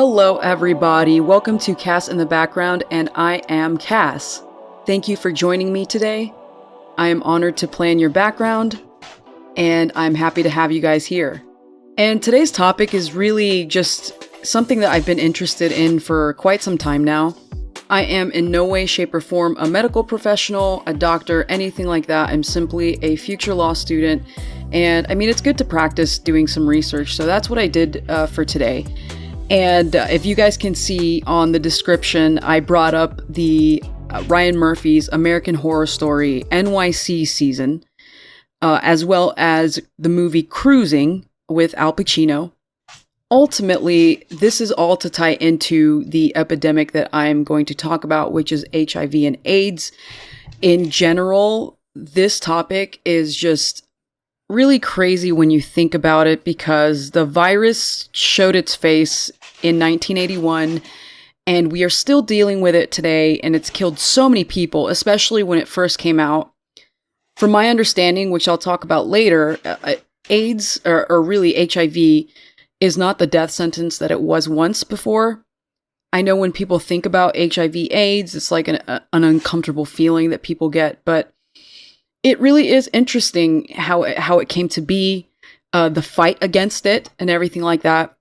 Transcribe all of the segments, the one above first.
Hello, everybody. Welcome to Cass in the Background, and I am Cass. Thank you for joining me today. I am honored to play in your background, and I'm happy to have you guys here. And today's topic is really just something that I've been interested in for quite some time now. I am in no way, shape, or form a medical professional, a doctor, anything like that. I'm simply a future law student, and I mean, it's good to practice doing some research, so that's what I did for today. And if you guys can see on the description, I brought up the Ryan Murphy's American Horror Story NYC season, as well as the movie Cruising with Al Pacino. Ultimately, this is all to tie into the epidemic that I'm going to talk about, which is HIV and AIDS. In general, this topic is just really crazy when you think about it, because the virus showed its face in 1981 and we are still dealing with it today, and it's killed so many people, especially when it first came out. From my understanding, which I'll talk about later, AIDS, or really HIV, is not the death sentence that it was once before. I know when people think about HIV AIDS, it's like an uncomfortable feeling that people get, but it really is interesting how it came to be, the fight against it and everything like that.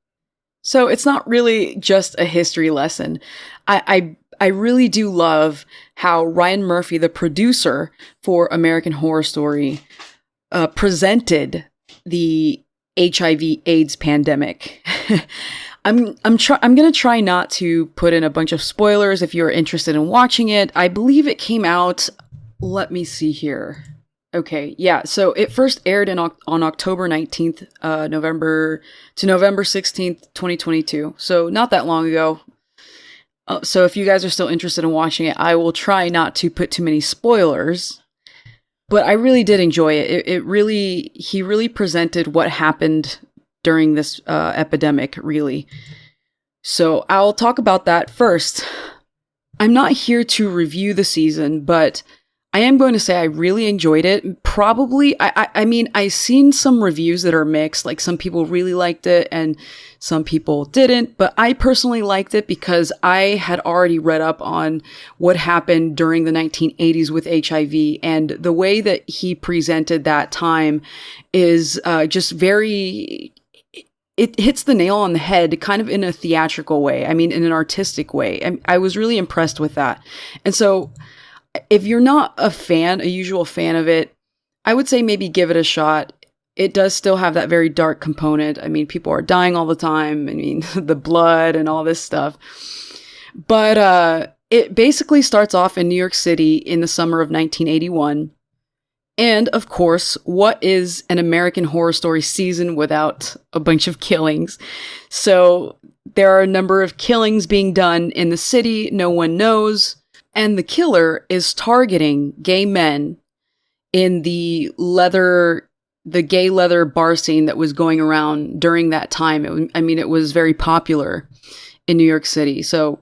So it's not really just a history lesson. I really do love how Ryan Murphy, the producer for American Horror Story, presented the HIV/AIDS pandemic. I'm gonna try not to put in a bunch of spoilers if you're interested in watching it. I believe it came out. Let me see here. Okay, yeah, so it first aired on October 19th, November 16th, 2022. So not that long ago. So if you guys are still interested in watching it, I will try not to put too many spoilers. But I really did enjoy it. He really presented what happened during this epidemic, really. So I'll talk about that first. I'm not here to review the season, but I am going to say I really enjoyed it. Probably, I mean, I've seen some reviews that are mixed, like some people really liked it and some people didn't, but I personally liked it because I had already read up on what happened during the 1980s with HIV, and the way that he presented that time is just very... It hits the nail on the head, kind of in a theatrical way. I mean, in an artistic way. I was really impressed with that. And so if you're not a usual fan of it, I would say maybe give it a shot. It does still have that very dark component. I mean, people are dying all the time. I mean, the blood and all this stuff. But it basically starts off in New York City in the summer of 1981. And of course, what is an American Horror Story season without a bunch of killings? So there are a number of killings being done in the city. No one knows. And the killer is targeting gay men in the gay leather bar scene that was going around during that time. It was very popular in New York City. So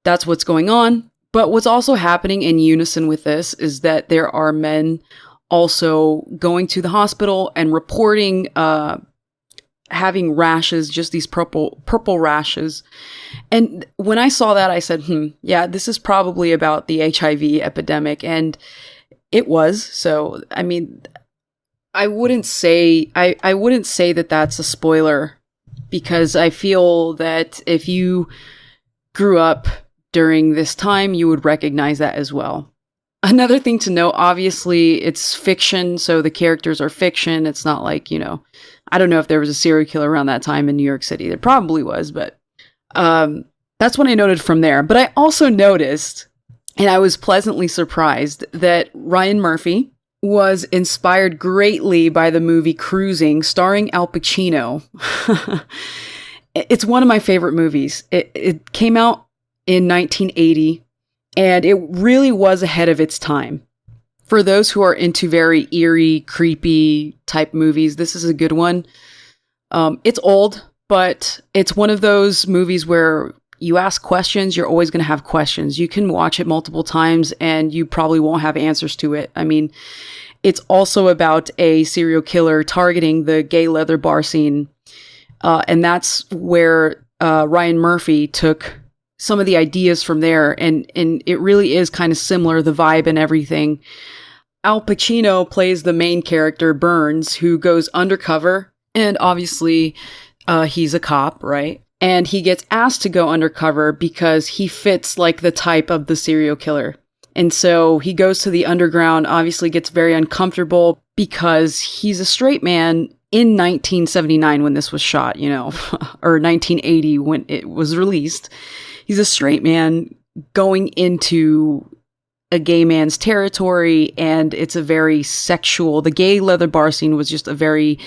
that's what's going on. But what's also happening in unison with this is that there are men also going to the hospital and reporting having rashes, just these purple rashes. And when I saw that, I said, yeah, this is probably about the HIV epidemic. And it was. So, I mean, I wouldn't say that that's a spoiler, because I feel that if you grew up during this time, you would recognize that as well. Another thing to note, obviously, it's fiction, so the characters are fiction. It's not like, I don't know if there was a serial killer around that time in New York City. There probably was, but that's what I noted from there. But I also noticed, and I was pleasantly surprised, that Ryan Murphy was inspired greatly by the movie Cruising, starring Al Pacino. It's one of my favorite movies. It came out in 1980. And it really was ahead of its time. For those who are into very eerie, creepy type movies, this is a good one. It's old, but it's one of those movies where you ask questions, you're always going to have questions. You can watch it multiple times and you probably won't have answers to it. I mean, it's also about a serial killer targeting the gay leather bar scene. And that's where Ryan Murphy took some of the ideas from there, and it really is kind of similar, the vibe and everything. Al Pacino plays the main character, Burns, who goes undercover, and obviously he's a cop, right? And he gets asked to go undercover because he fits like the type of the serial killer. And so he goes to the underground, obviously gets very uncomfortable because he's a straight man in 1979 when this was shot, or 1980 when it was released. He's a straight man going into a gay man's territory, and it's a very sexual, the gay leather bar scene was just a very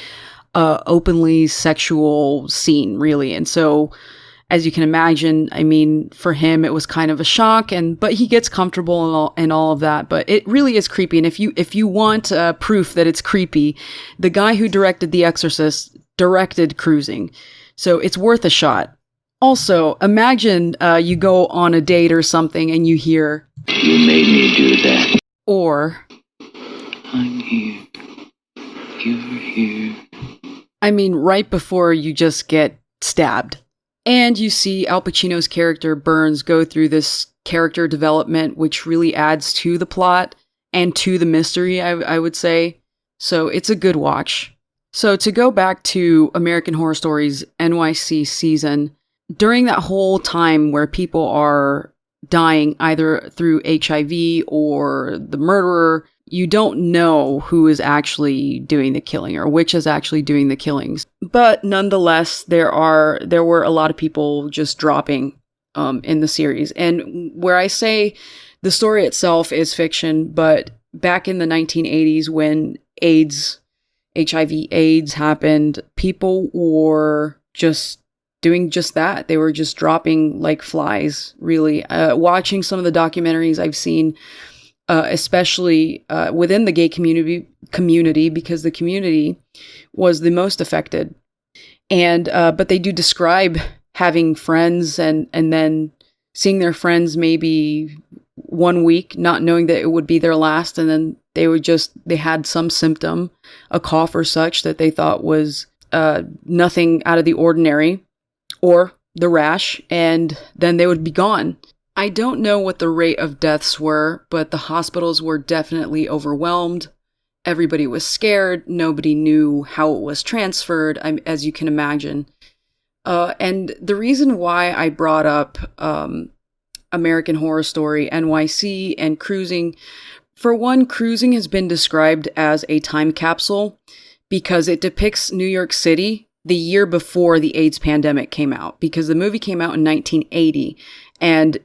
openly sexual scene, really. And so, as you can imagine, I mean, for him, it was kind of a shock, but he gets comfortable and all of that. But it really is creepy. And if you want proof that it's creepy, the guy who directed The Exorcist directed Cruising. So it's worth a shot. Also, imagine you go on a date or something and you hear, "You made me do that." Or, "I'm here. You're here." I mean, right before you just get stabbed. And you see Al Pacino's character, Burns, go through this character development, which really adds to the plot and to the mystery, I would say. So it's a good watch. So to go back to American Horror Stories NYC season, during that whole time where people are dying either through HIV or the murderer, you don't know who is actually doing the killing or which is actually doing the killings. But nonetheless, there were a lot of people just dropping in the series. And where I say the story itself is fiction, but back in the 1980s when HIV/AIDS happened, people were just doing just that. They were just dropping like flies, really. Watching some of the documentaries I've seen, especially within the gay community, because the community was the most affected. And but they do describe having friends and then seeing their friends maybe 1 week, not knowing that it would be their last, and then they had some symptom, a cough or such, that they thought was nothing out of the ordinary, or the rash, and then they would be gone. I don't know what the rate of deaths were, but the hospitals were definitely overwhelmed. Everybody was scared. Nobody knew how it was transferred, as you can imagine. And the reason why I brought up American Horror Story NYC and Cruising, for one, Cruising has been described as a time capsule because it depicts New York City the year before the AIDS pandemic came out, because the movie came out in 1980, and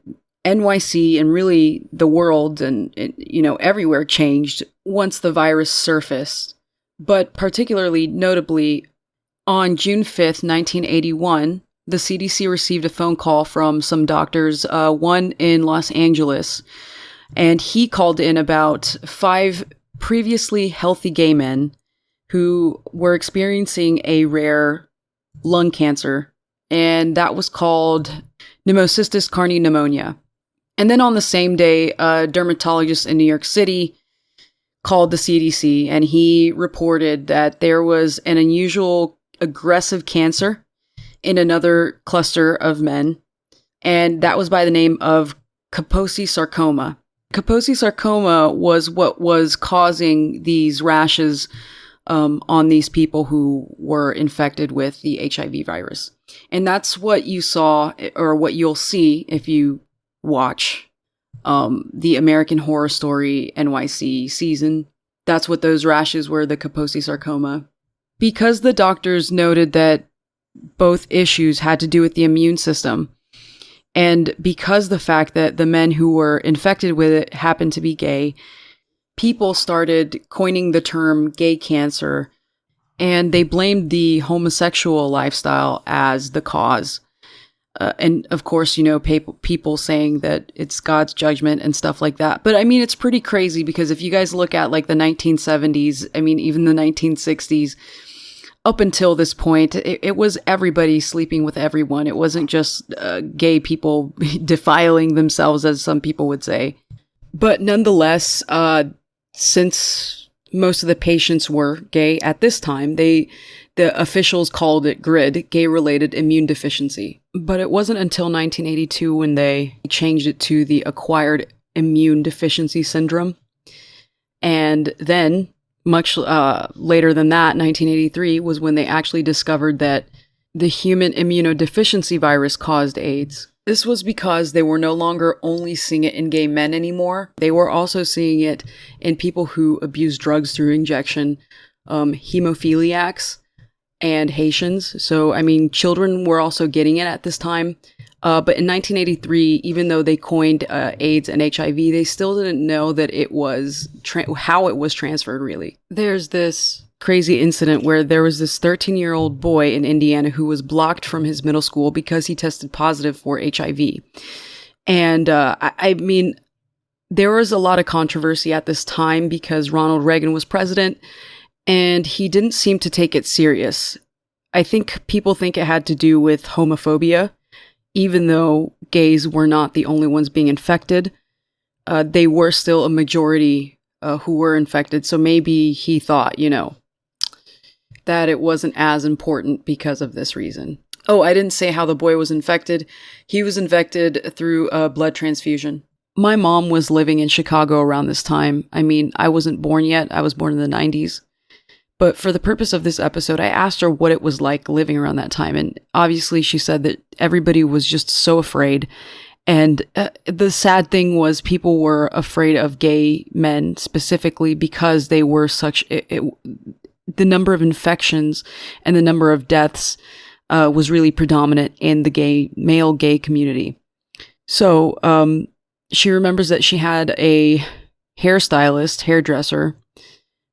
NYC and really the world and everywhere changed once the virus surfaced. But particularly notably, on June 5th, 1981, the CDC received a phone call from some doctors, one in Los Angeles, and he called in about 5 previously healthy gay men who were experiencing a rare lung cancer, and that was called pneumocystis carinii pneumonia. And then on the same day, a dermatologist in New York City called the CDC, and he reported that there was an unusual aggressive cancer in another cluster of men, and that was by the name of Kaposi sarcoma. Kaposi sarcoma was what was causing these rashes on these people who were infected with the HIV virus. And that's what you saw, or what you'll see if you watch the American Horror Story NYC season. That's what those rashes were, the Kaposi sarcoma. Because the doctors noted that both issues had to do with the immune system, and because the fact that the men who were infected with it happened to be gay, people started coining the term gay cancer, and they blamed the homosexual lifestyle as the cause. And of course, people saying that it's God's judgment and stuff like that. But I mean, it's pretty crazy because if you guys look at like the 1970s, I mean, even the 1960s, up until this point, it was everybody sleeping with everyone. It wasn't just gay people defiling themselves, as some people would say. But nonetheless, since most of the patients were gay at this time, they The officials called it GRID, gay-related immune deficiency. But it wasn't until 1982 when they changed it to the acquired immune deficiency syndrome. And then, much later than that, 1983, was when they actually discovered that the human immunodeficiency virus caused AIDS. This was because they were no longer only seeing it in gay men anymore. They were also seeing it in people who abuse drugs through injection, hemophiliacs, and Haitians. So, I mean, children were also getting it at this time. But in 1983, even though they coined AIDS and HIV, they still didn't know that it was how it was transferred, really. There's this crazy incident where there was this 13-year-old boy in Indiana who was blocked from his middle school because he tested positive for HIV. And I mean, there was a lot of controversy at this time because Ronald Reagan was president, and he didn't seem to take it serious. I think people think it had to do with homophobia. Even though gays were not the only ones being infected, they were still a majority who were infected. So maybe he thought, that it wasn't as important because of this reason. Oh, I didn't say how the boy was infected. He was infected through a blood transfusion. My mom was living in Chicago around this time. I mean, I wasn't born yet. I was born in the 90s. But for the purpose of this episode, I asked her what it was like living around that time. And obviously she said that everybody was just so afraid. And the sad thing was people were afraid of gay men specifically because they were the number of infections and the number of deaths was really predominant in the male gay community. So she remembers that she had a hairdresser,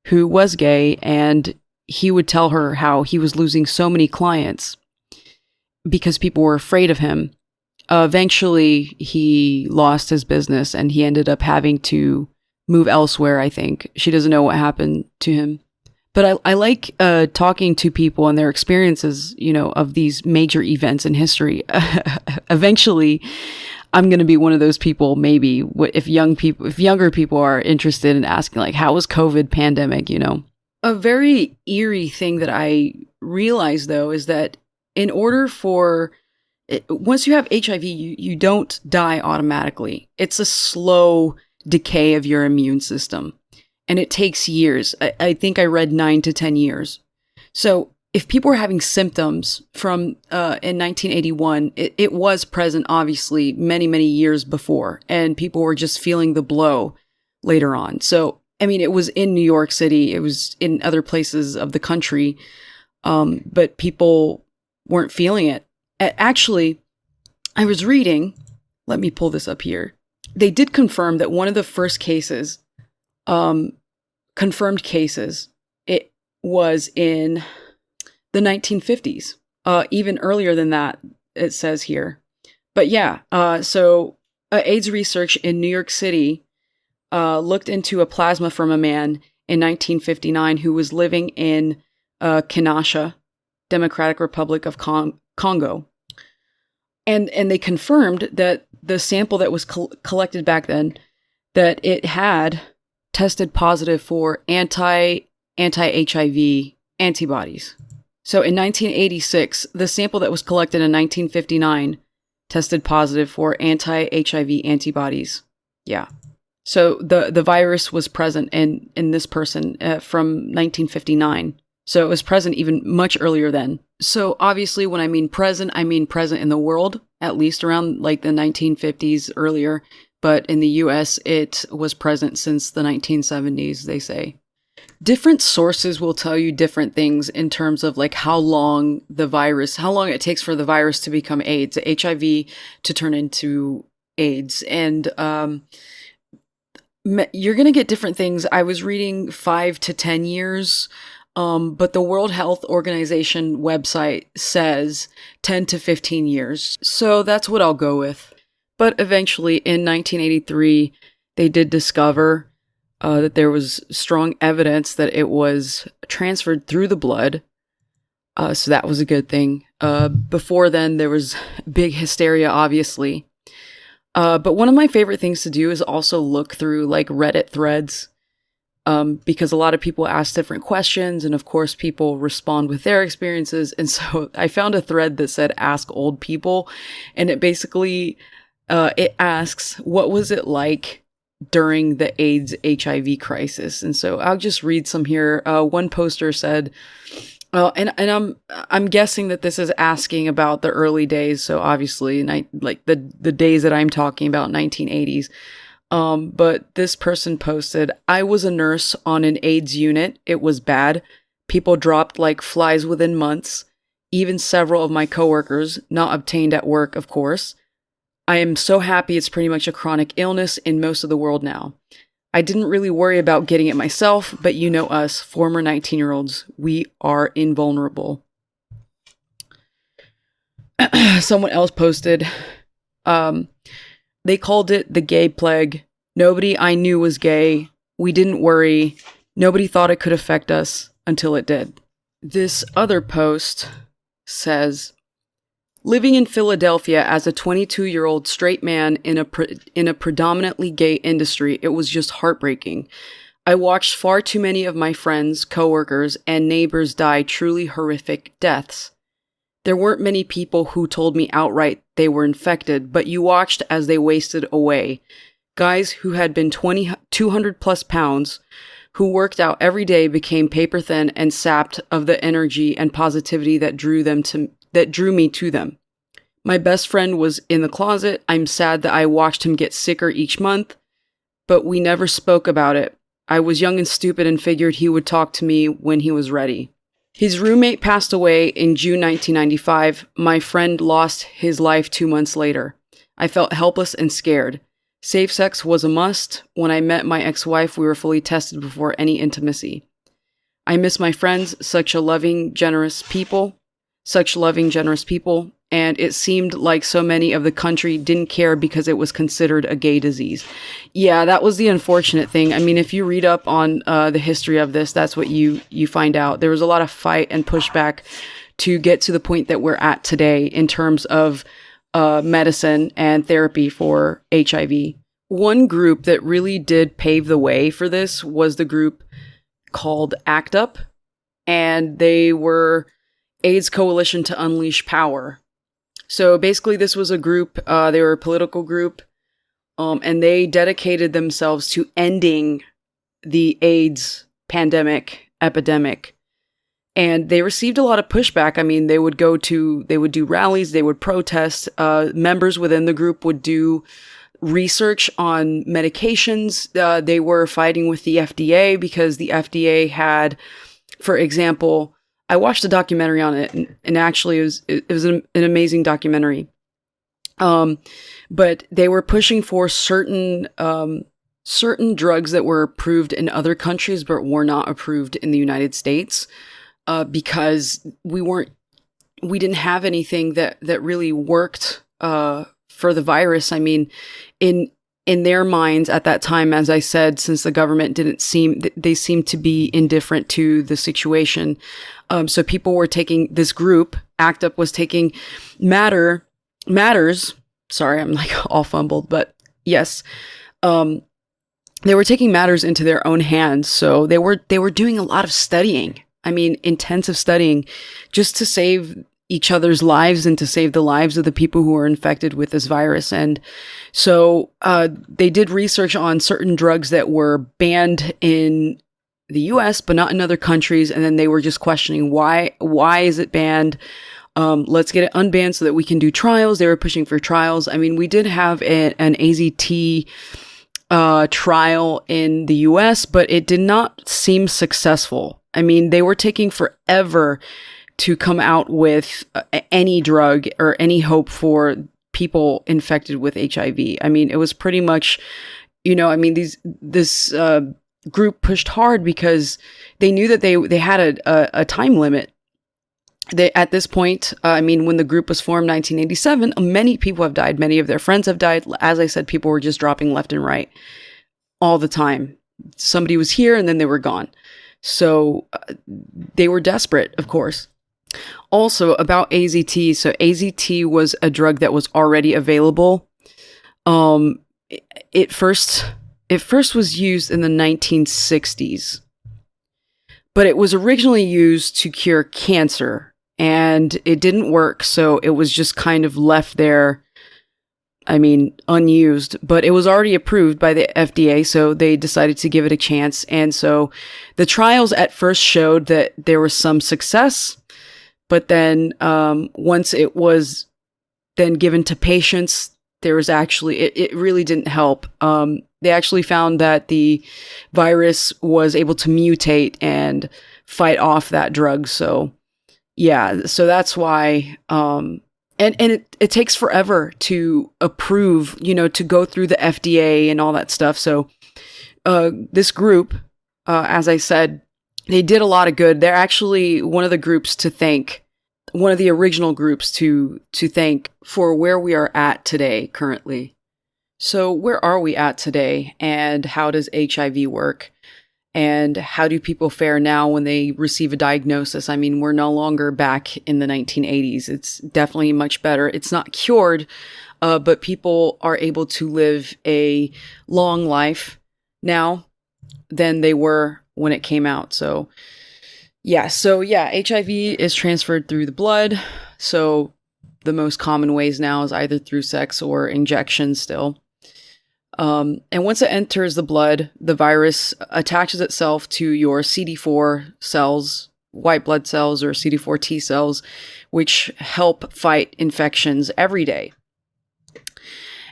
who was gay, and he would tell her how he was losing so many clients because people were afraid of him. Eventually, he lost his business and he ended up having to move elsewhere, I think. She doesn't know what happened to him. But I like talking to people and their experiences, of these major events in history. Eventually, I'm going to be one of those people, maybe, if younger people are interested in asking, like, how was COVID pandemic, A very eerie thing that I realized, though, is that in order once you have HIV, you don't die automatically. It's a slow decay of your immune system, and it takes years. I think I read 9 to 10 years. So if people were having symptoms from in 1981, it was present, obviously, many, many years before, and people were just feeling the blow later on. So, I mean, it was in New York City, it was in other places of the country, but people weren't feeling it. Actually, I was reading, let me pull this up here. They did confirm that one of the first cases, confirmed cases, it was in the 1950s, even earlier than that, it says here. But yeah, so AIDS research in New York City looked into a plasma from a man in 1959 who was living in Kinshasa, Democratic Republic of Congo. And they confirmed that the sample that was collected back then, that it had tested positive for anti-HIV antibodies. So in 1986, the sample that was collected in 1959 tested positive for anti-HIV antibodies. Yeah. So the virus was present in this person from 1959. So it was present even much earlier then. So obviously when I mean present in the world, at least around like the 1950s earlier. But in the US, it was present since the 1970s, they say. Different sources will tell you different things in terms of like how long it takes for the virus to become AIDS, HIV to turn into AIDS. And you're going to get different things. I was reading 5 to 10 years, but the World Health Organization website says 10 to 15 years. So that's what I'll go with. But eventually in 1983, they did discover that there was strong evidence that it was transferred through the blood. So that was a good thing. Before then, there was big hysteria, obviously. But one of my favorite things to do is also look through like Reddit threads. because a lot of people ask different questions, and of course people respond with their experiences. And so I found a thread that said ask old people, and it basically it asks, what was it like during the AIDS HIV crisis? And so I'll just read some here. One poster said, and I'm guessing that this is asking about the early days, so obviously like the days that I'm talking about, 1980s. But this person posted, I was a nurse on an AIDS unit. It was bad. People dropped like flies within months. Even several of my coworkers, not obtained at work, of course. I am so happy it's pretty much a chronic illness in most of the world now. I didn't really worry about getting it myself, but you know us, former 19-year-olds, we are invulnerable. Someone else posted, they called it the gay plague. Nobody I knew was gay. We didn't worry. Nobody thought it could affect us until it did. This other post says, living in Philadelphia as a 22-year-old straight man in a predominantly gay industry, it was just heartbreaking. I watched far too many of my friends, coworkers, and neighbors die truly horrific deaths. There weren't many people who told me outright they were infected, but you watched as they wasted away. Guys who had been 200 plus pounds, who worked out every day, became paper thin and sapped of the energy and positivity that drew me to them. My best friend was in the closet. I'm sad that I watched him get sicker each month, but we never spoke about it. I was young and stupid and figured he would talk to me when he was ready. His roommate passed away in June 1995. My friend lost his life 2 months later. I felt helpless and scared. Safe sex was a must. When I met my ex-wife, we were fully tested before any intimacy. I miss my friends, such loving, generous people, and it seemed like so many of the country didn't care because it was considered a gay disease. Yeah, that was the unfortunate thing. I mean, if you read up on the history of this, that's what you find out. There was a lot of fight and pushback to get to the point that we're at today in terms of medicine and therapy for HIV. One group that really did pave the way for this was the group called ACT UP, and they were AIDS Coalition to Unleash Power. So basically this was a group, they were a political group, and they dedicated themselves to ending the AIDS epidemic. And they received a lot of pushback. I mean, they would do rallies, they would protest. Members within the group would do research on medications. They were fighting with the FDA because the FDA had, for example, I watched a documentary on it, and actually it was an amazing documentary. But they were pushing for certain drugs that were approved in other countries but were not approved in the United States. Because we didn't have anything that really worked for the virus. I mean, in their minds at that time, as I said, since the government they seemed to be indifferent to the situation. So people were taking, this group, ACT UP, was taking matters. Sorry, I'm like all fumbled, but yes. They were taking matters into their own hands. So they were doing a lot of studying. I mean, intensive studying just to save each other's lives and to save the lives of the people who were infected with this virus. And so they did research on certain drugs that were banned in the US, but not in other countries. And then they were just questioning why is it banned? Let's get it unbanned so that we can do trials. They were pushing for trials. I mean, we did have an AZT trial in the US, but it did not seem successful. I mean, they were taking forever to come out with any drug or any hope for people infected with HIV. I mean, it was pretty much, this group pushed hard because they knew that they had a time limit. At this point, when the group was formed, 1987, many people have died. Many of their friends have died. As I said, people were just dropping left and right all the time. Somebody was here and then they were gone. So they were desperate, of course. Also about AZT. So AZT was a drug that was already available. It first It first was used in the 1960s, but it was originally used to cure cancer, and it didn't work, so it was just kind of left there, unused, but it was already approved by the FDA, so they decided to give it a chance. And so the trials at first showed that there was some success, but then once it was then given to patients, there was actually, it really didn't help. They actually found that the virus was able to mutate and fight off that drug. So yeah, so that's why, and it takes forever to approve, to go through the FDA and all that stuff. So this group, as I said, they did a lot of good. They're actually one of the groups to thank, one of the original groups to thank for where we are at today currently. So where are we at today, and how does HIV work? And how do people fare now when they receive a diagnosis? We're no longer back in the 1980s. It's definitely much better. It's not cured, but people are able to live a long life now than they were when it came out. So HIV is transferred through the blood. So the most common ways now is either through sex or injections still. And once it enters the blood, the virus attaches itself to your CD4 cells, white blood cells, or CD4 T cells, which help fight infections every day.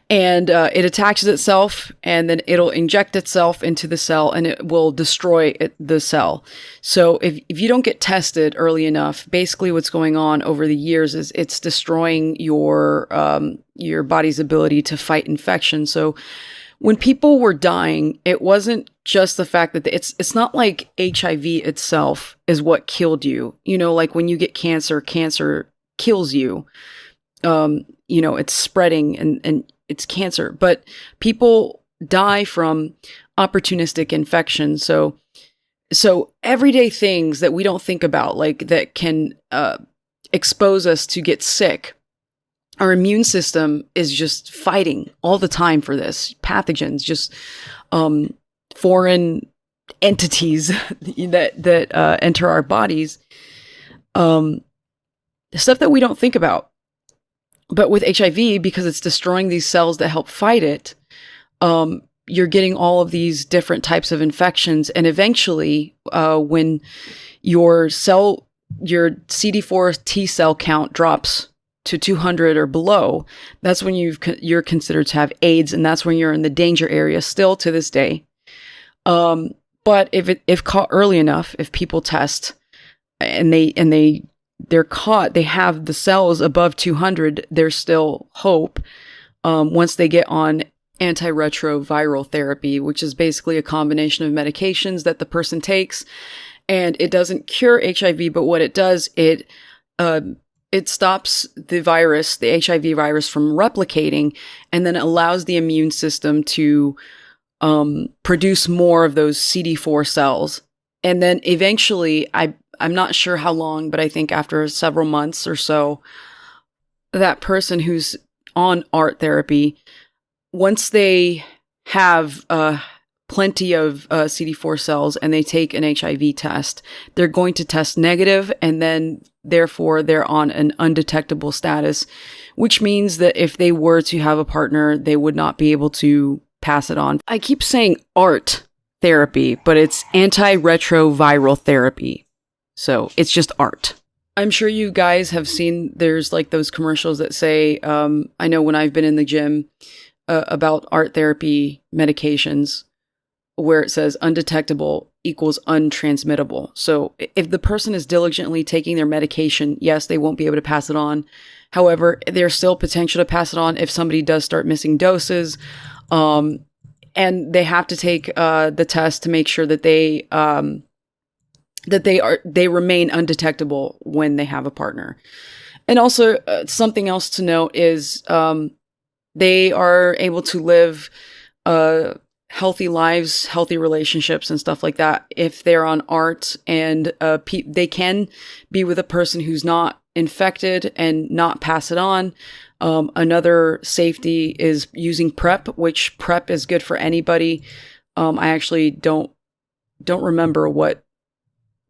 And it attaches itself, and then it'll inject itself into the cell, and it will destroy the cell. So if you don't get tested early enough, basically what's going on over the years is it's destroying your body's ability to fight infection. So when people were dying, it wasn't just the fact that it's not like HIV itself is what killed you. Like when you get cancer kills you. It's spreading and it's cancer. But people die from opportunistic infection. So everyday things that we don't think about, like that can expose us to get sick. Our immune system is just fighting all the time for this. Pathogens, just foreign entities that enter our bodies. Stuff that we don't think about. But with HIV, because it's destroying these cells that help fight it, you're getting all of these different types of infections. And eventually, when your CD4 T cell count drops to 200 or below, that's when you're considered to have AIDS, and that's when you're in the danger area still to this day. But if caught early enough, if people test and they're caught, they have the cells above 200, there's still hope. Once they get on antiretroviral therapy, which is basically a combination of medications that the person takes, and it doesn't cure HIV, but what it does, it stops the virus, the HIV virus, from replicating, and then allows the immune system to produce more of those CD4 cells. And then eventually, I'm not sure how long, but I think after several months or so, that person who's on ART therapy, once they have plenty of CD4 cells and they take an HIV test, they're going to test negative, and then therefore they're on an undetectable status, which means that if they were to have a partner, they would not be able to pass it on. I keep saying ART therapy, but it's antiretroviral therapy. So it's just ART. I'm sure you guys have seen, there's like those commercials that say, I know when I've been in the gym about ART therapy medications, where it says undetectable equals untransmittable. So if the person is diligently taking their medication, yes, they won't be able to pass it on. However, there's still potential to pass it on if somebody does start missing doses. And they have to take the test to make sure that they remain undetectable when they have a partner. And also something else to note is they are able to live healthy lives, healthy relationships, and stuff like that if they're on ART, and they can be with a person who's not infected and not pass it on. Another safety is using PrEP, which PrEP is good for anybody. I actually don't remember what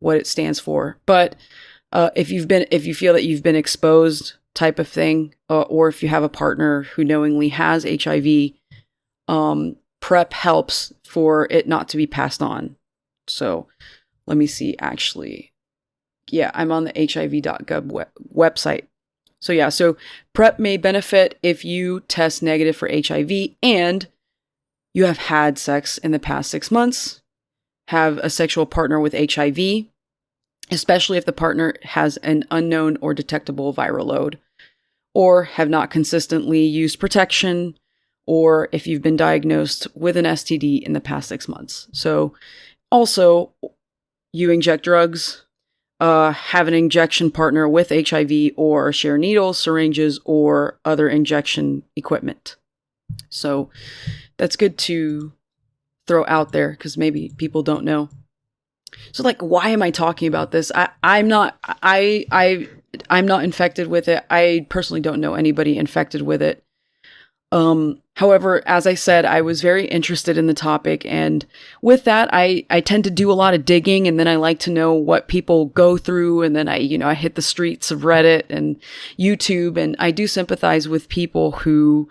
it stands for, but if you feel that you've been exposed, type of thing, or if you have a partner who knowingly has HIV, PrEP helps for it not to be passed on. So let me see, actually. Yeah, I'm on the hiv.gov website. So yeah, so PrEP may benefit if you test negative for HIV and you have had sex in the past 6 months, have a sexual partner with HIV, especially if the partner has an unknown or detectable viral load, or have not consistently used protection, or if you've been diagnosed with an STD in the past 6 months. So also, you inject drugs, have an injection partner with HIV, or share needles, syringes, or other injection equipment. So that's good to throw out there because maybe people don't know. So like, why am I talking about this? I'm not infected with it. I personally don't know anybody infected with it. However, as I said, I was very interested in the topic, and with that, I tend to do a lot of digging, and then I like to know what people go through, and then I hit the streets of Reddit and YouTube, and I do sympathize with people who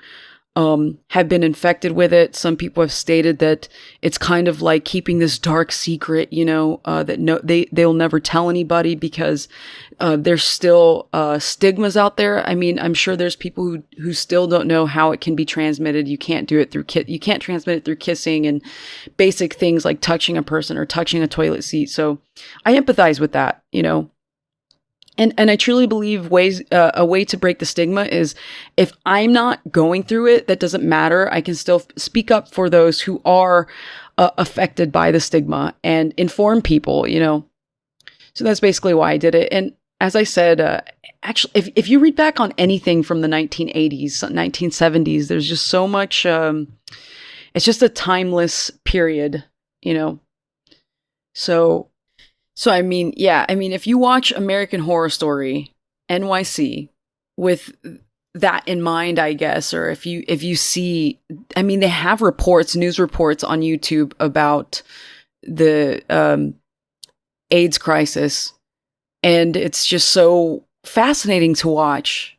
have been infected with it. Some people have stated that it's kind of like keeping this dark secret, that they'll never tell anybody because there's still stigmas out there. I mean, I'm sure there's people who still don't know how it can be transmitted. You can't do it through you can't transmit it through kissing and basic things like touching a person or touching a toilet seat. So I empathize with that, And I truly believe a way to break the stigma is if I'm not going through it, that doesn't matter. I can still speak up for those who are affected by the stigma and inform people, So that's basically why I did it. And as I said, actually, if you read back on anything from the 1980s, 1970s, there's just so much, it's just a timeless period, So I mean, if you watch American Horror Story, NYC, with that in mind, I guess, or if you see, they have news reports on YouTube about the AIDS crisis, and it's just so fascinating to watch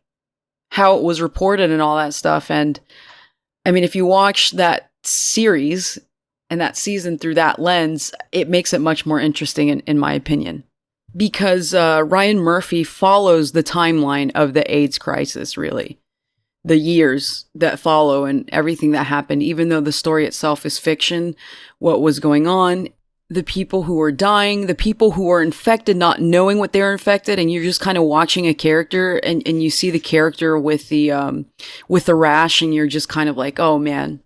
how it was reported and all that stuff. And if you watch that series and that season through that lens, it makes it much more interesting in my opinion. Because Ryan Murphy follows the timeline of the AIDS crisis, really. The years that follow and everything that happened, even though the story itself is fiction, what was going on, the people who were dying, the people who were infected not knowing what they were infected, and you're just kind of watching a character and you see the character with the rash and you're just kind of like, oh man.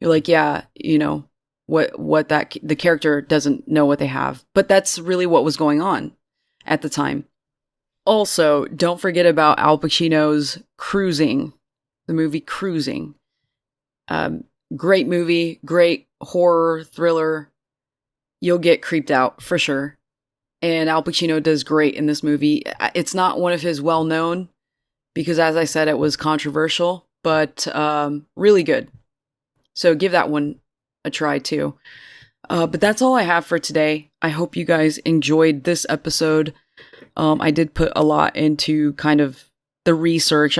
You're like, yeah, the character doesn't know what they have. But that's really what was going on at the time. Also, don't forget about Al Pacino's Cruising, the movie Cruising. Great movie, great horror thriller. You'll get creeped out for sure. And Al Pacino does great in this movie. It's not one of his well-known because, as I said, it was controversial, but really good. So give that one a try too. But that's all I have for today. I hope you guys enjoyed this episode. I did put a lot into kind of the research.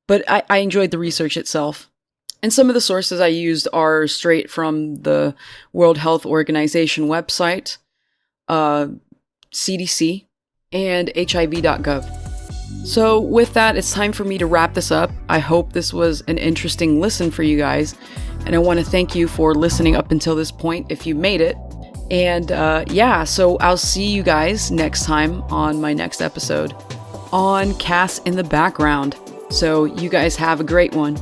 But I enjoyed the research itself. And some of the sources I used are straight from the World Health Organization website, CDC, and hiv.gov. So with that, it's time for me to wrap this up. I hope this was an interesting listen for you guys. And I want to thank you for listening up until this point if you made it. And so I'll see you guys next time on my next episode on Cass in the Background. So you guys have a great one.